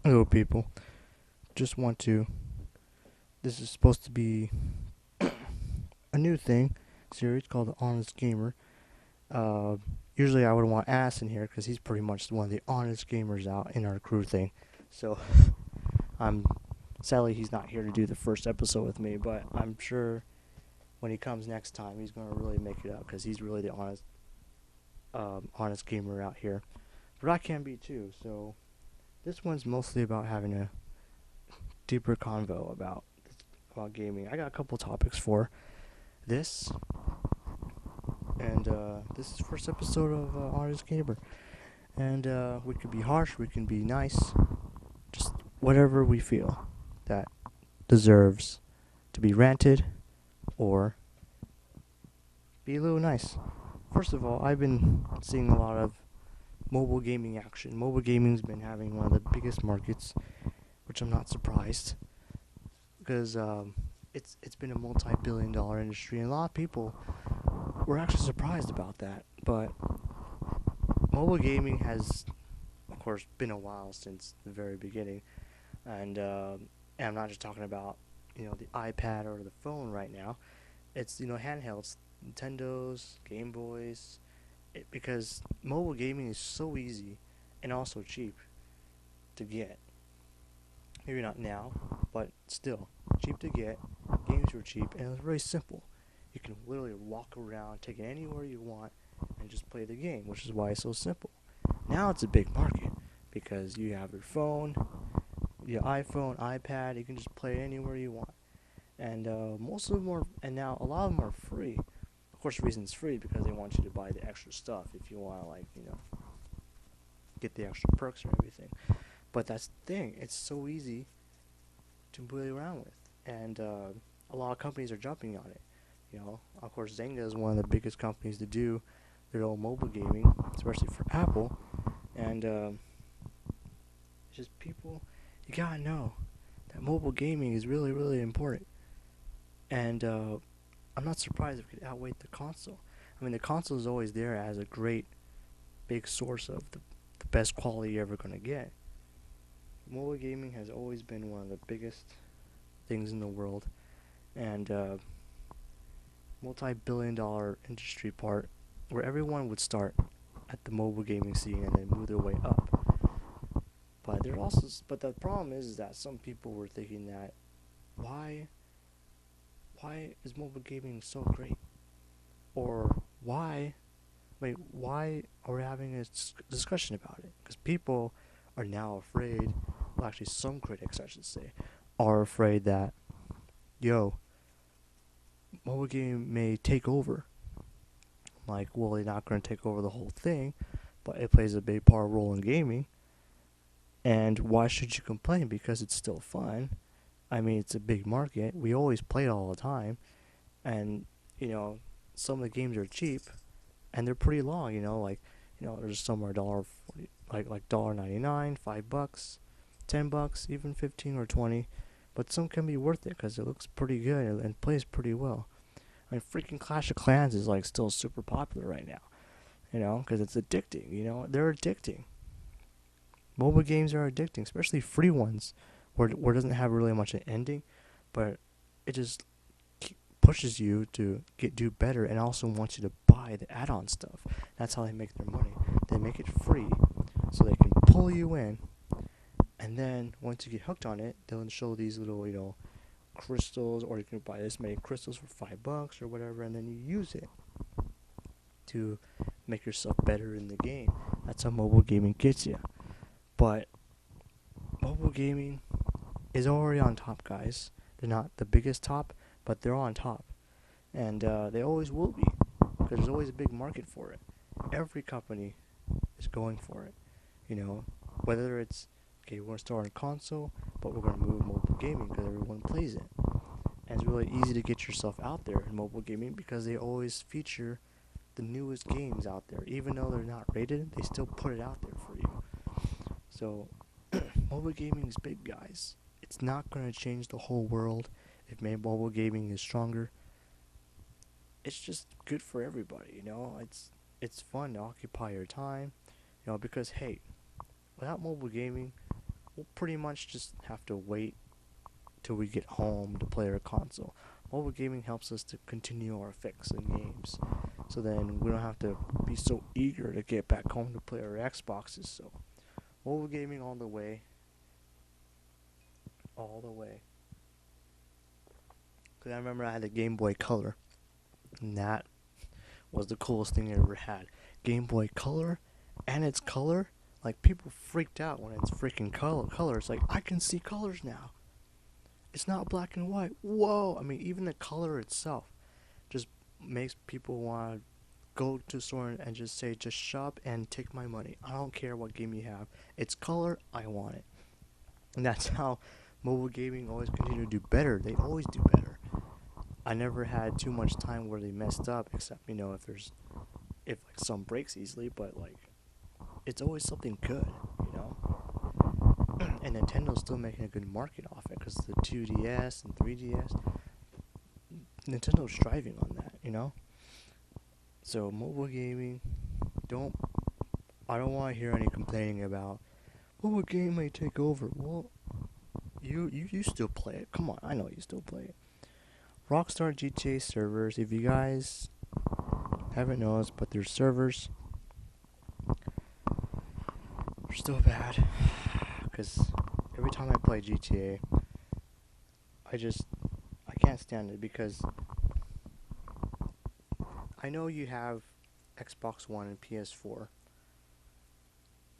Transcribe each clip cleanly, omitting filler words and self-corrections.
Hello, people. Just want to. This is supposed to be a new thing series called The Honest Gamer. Uh, Usually I would want Ass in here because he's pretty much one of the honest gamers out in our crew thing. So I'm sadly he's not here to do the first episode with me, but I'm sure when he comes next time he's gonna really make it up because he's really the honest gamer out here. But I can be too. So this one's mostly about having a deeper convo about gaming. I got a couple topics for this, and this is the first episode of Honest Gamer. And we can be harsh, we can be nice, just whatever we feel that deserves to be ranted or be a little nice. First of all, I've been seeing a lot of mobile gaming action. Mobile gaming's been having one of the biggest markets, which I'm not surprised because it's been a multi-billion-dollar industry, and a lot of people were actually surprised about that. But mobile gaming has, of course, been a while since the very beginning, and I'm not just talking about the iPad or the phone right now. It's handhelds, Nintendos, Game Boys, because mobile gaming is so easy and also cheap to get. Maybe not now, but still cheap to get. Games were cheap, and it was very simple. You can literally walk around, take it anywhere you want, and just play the game, which is why it's so simple. Now it's a big market because you have your phone, your iPhone, iPad. You can just play it anywhere you want, and most of them are, and now a lot of them are free. Of course, the reason it's free because they want you to buy the extra stuff if you want to, get the extra perks or everything. But that's the thing; it's so easy to play around with, and a lot of companies are jumping on it. Of course, Zynga is one of the biggest companies to do their own mobile gaming, especially for Apple. And it's just people, you gotta know that mobile gaming is really, really important. And I'm not surprised if it could outweigh the console. I mean, the console is always there as a great, big source of the best quality you're ever gonna get. Mobile gaming has always been one of the biggest things in the world, and multi-billion-dollar industry part where everyone would start at the mobile gaming scene and then move their way up. But the problem is that some people were thinking that why why is mobile gaming so great, or why are we having a discussion about it? Because people are now afraid. Well, actually, some critics, I should say, are afraid that mobile gaming may take over. Like, well, they're not going to take over the whole thing, but it plays a big part role in gaming. And why should you complain? Because it's still fun. I mean, it's a big market. We always play it all the time, and some of the games are cheap, and they're pretty long. There's some are $1.40, like $1.99, $5, $10, even 15 or 20. But some can be worth it because it looks pretty good and plays pretty well. I mean, freaking Clash of Clans is like still super popular right now. Because it's addicting. They're addicting. Mobile games are addicting, especially free ones, where it doesn't have really much an ending, but it just pushes you to do better and also wants you to buy the add-on stuff. That's how they make their money. They make it free so they can pull you in, and then once you get hooked on it, they'll show these little, crystals, or you can buy this many crystals for $5 or whatever, and then you use it to make yourself better in the game. That's how mobile gaming gets you. But mobile gaming is already on top, guys. They're not the biggest top, but they're on top. And they always will be, because there's always a big market for it. Every company is going for it. Whether it's, okay, we're going to start on console, but we're going to move mobile gaming because everyone plays it. And it's really easy to get yourself out there in mobile gaming because they always feature the newest games out there. Even though they're not rated, they still put it out there for you. So, mobile gaming is big, guys. It's not going to change the whole world if mobile gaming is stronger. It's just good for everybody, It's fun to occupy your time, because, hey, without mobile gaming, we'll pretty much just have to wait till we get home to play our console. Mobile gaming helps us to continue our fix in games, so then we don't have to be so eager to get back home to play our Xboxes. So mobile gaming all the way, all the way. Cause I remember I had a Game Boy Color, and that was the coolest thing I ever had. Game Boy Color, and its color, like people freaked out when it's freaking color. It's like I can see colors now. It's not black and white. Whoa! I mean, even the color itself just makes people want to go to the store and just say, just shop and take my money. I don't care what game you have. It's color. I want it. And that's how mobile gaming always continue to do better. They always do better. I never had too much time where they messed up, except if like some breaks easily, but like it's always something good, you know. And Nintendo's still making a good market off it because the 2DS and 3DS, Nintendo's striving on that, you know. So mobile gaming, I don't want to hear any complaining about mobile game may take over. Well, you still play it. Come on, I know you still play it. Rockstar GTA servers, if you guys haven't noticed, but their servers are still bad. Because every time I play GTA, I can't stand it because I know you have Xbox One and PS4,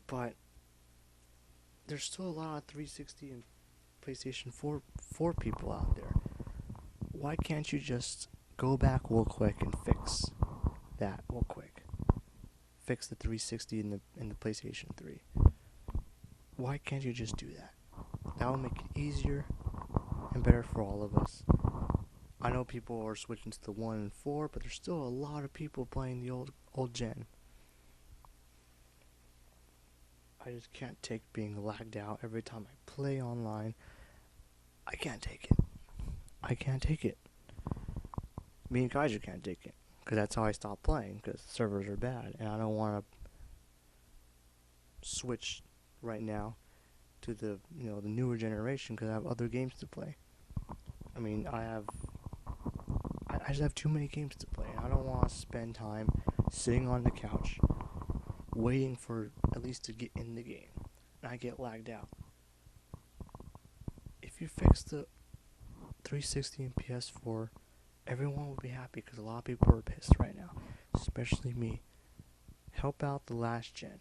but there's still a lot of 360 and PlayStation 4 people out there. Why can't you just go back real quick and fix that real quick? Fix the 360 and the PlayStation 3. Why can't you just do that? That will make it easier and better for all of us. I know people are switching to the 1 and 4, but there's still a lot of people playing the old gen. I just can't take being lagged out every time I play online. I can't take it. I can't take it. Me and Kaiser can't take it. Because that's how I stopped playing, because the servers are bad. And I don't want to switch right now to the newer generation because I have other games to play. I mean, I just have too many games to play, and I don't want to spend time sitting on the couch waiting for at least to get in the game, and I get lagged out. If you fix the 360 and PS4, everyone will be happy because a lot of people are pissed right now, especially me. Help out the last gen.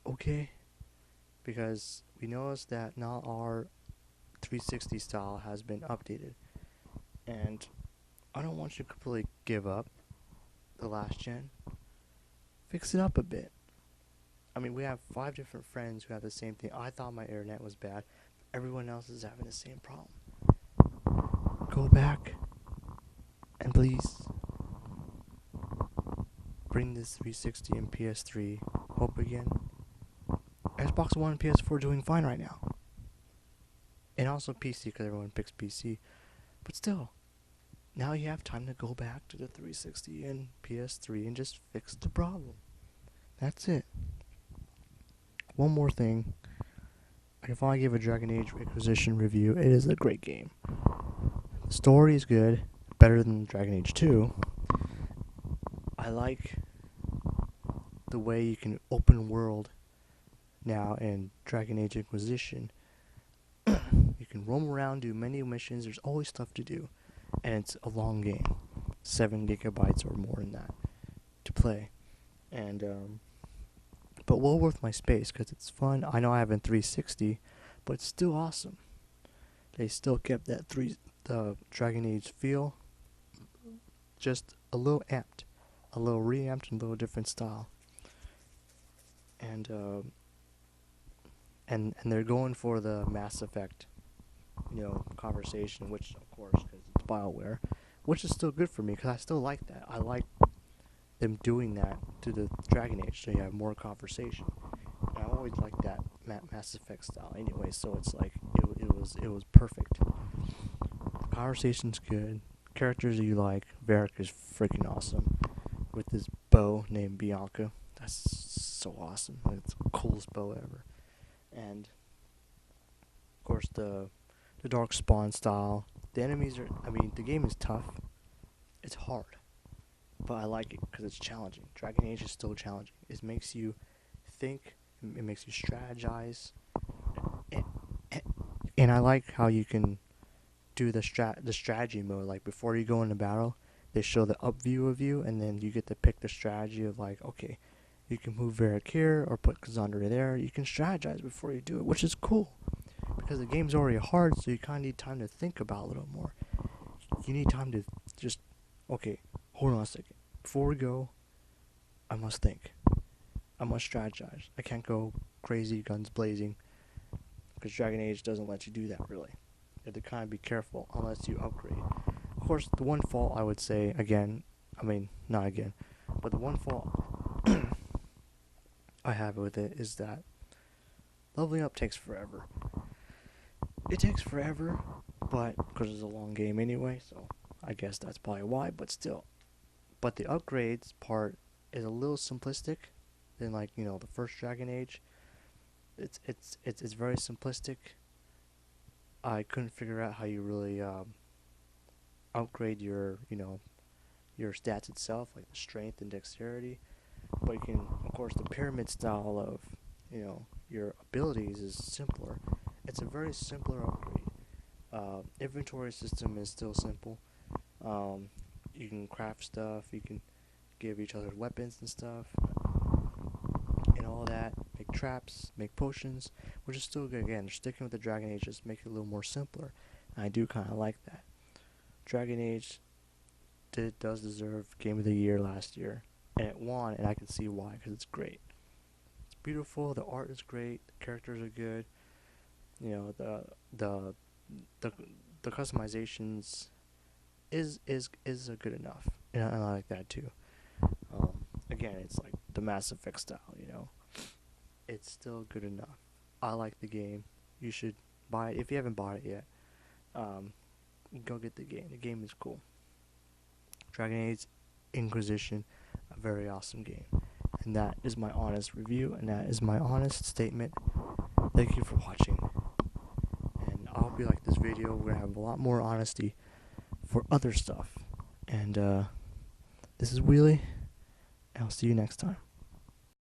Okay? Because we noticed that not our 360 style has been updated. And I don't want you to completely give up the last gen. Fix it up a bit. I mean, we have 5 different friends who have the same thing. I thought my internet was bad. Everyone else is having the same problem. Go back and please bring this 360 and PS3 hope again. Xbox One and PS4 are doing fine right now. And also PC because everyone picks PC. But still, now you have time to go back to the 360 and PS3 and just fix the problem. That's it. One more thing. I can finally give a Dragon Age Inquisition review. It is a great game. The story is good, better than Dragon Age 2. I like the way you can open world now in Dragon Age Inquisition. You can roam around, do many missions. There's always stuff to do, and it's a long game, 7 gigabytes or more than that to play, and but well worth my space because it's fun. I know I have a 360, but it's still awesome. They still kept that the Dragon Age feel, just a little amped, a little reamped, and a little different style, and they're going for the Mass Effect, conversation, which of course, because it's BioWare, which is still good for me because I still like that. I like them doing that to the Dragon Age, so you have more conversation. And I always like that Mass Effect style, anyway. So it's like it was perfect. The conversation's good. Characters that you like. Varric is freaking awesome with his bow named Bianca. That's so awesome. It's the coolest bow ever. And of course the dark spawn style. The enemies are, I mean, the game is tough. It's hard, but I like it because it's challenging. Dragon Age is still challenging. It makes you think. It makes you strategize. And, and I like how you can do the strategy mode. Like before you go into battle, they show the up view of you, and then you get to pick the strategy of like, okay, you can move Varric here or put Cassandra there. You can strategize before you do it, which is cool because the game's already hard, so you kind of need time to think about it a little more. You need time to just, okay, hold on a second. Before we go, I must think. I must strategize. I can't go crazy, guns blazing, because Dragon Age doesn't let you do that really. You have to kind of be careful unless you upgrade. Of course, the one fault I would say, again, I mean, not again, but the one fault I have with it is that leveling up takes forever. It takes forever, but because it's a long game anyway, so I guess that's probably why, but still. But the upgrades part is a little simplistic than like, you know, the first Dragon Age. It's very simplistic. I couldn't figure out how you really upgrade your, you know, your stats itself, like the strength and dexterity. But you can, of course, the pyramid style of, you know, your abilities is simpler. It's a very simpler upgrade. Inventory system is still simple. You can craft stuff. You can give each other weapons and stuff, and all that. Make traps, make potions, which is still good. Again, they're sticking with the Dragon Age, just make it a little more simpler. And I do kind of like that. Dragon Age does deserve Game of the Year last year, and it won, and I can see why, because it's great. It's beautiful. The art is great. The characters are good. You know, the the customizations is good enough, and I like that too. Again, it's like the Mass Effect style, you know. It's still good enough. I like the game. You should buy it if you haven't bought it yet. Um, go get the game. The game is cool. Dragon Age Inquisition, a very awesome game. And that is my honest review, and that is my honest statement. Thank you for watching. And I hope you like this video. We're gonna have a lot more honesty for other stuff. And this is Wheelie, and I'll see you next time.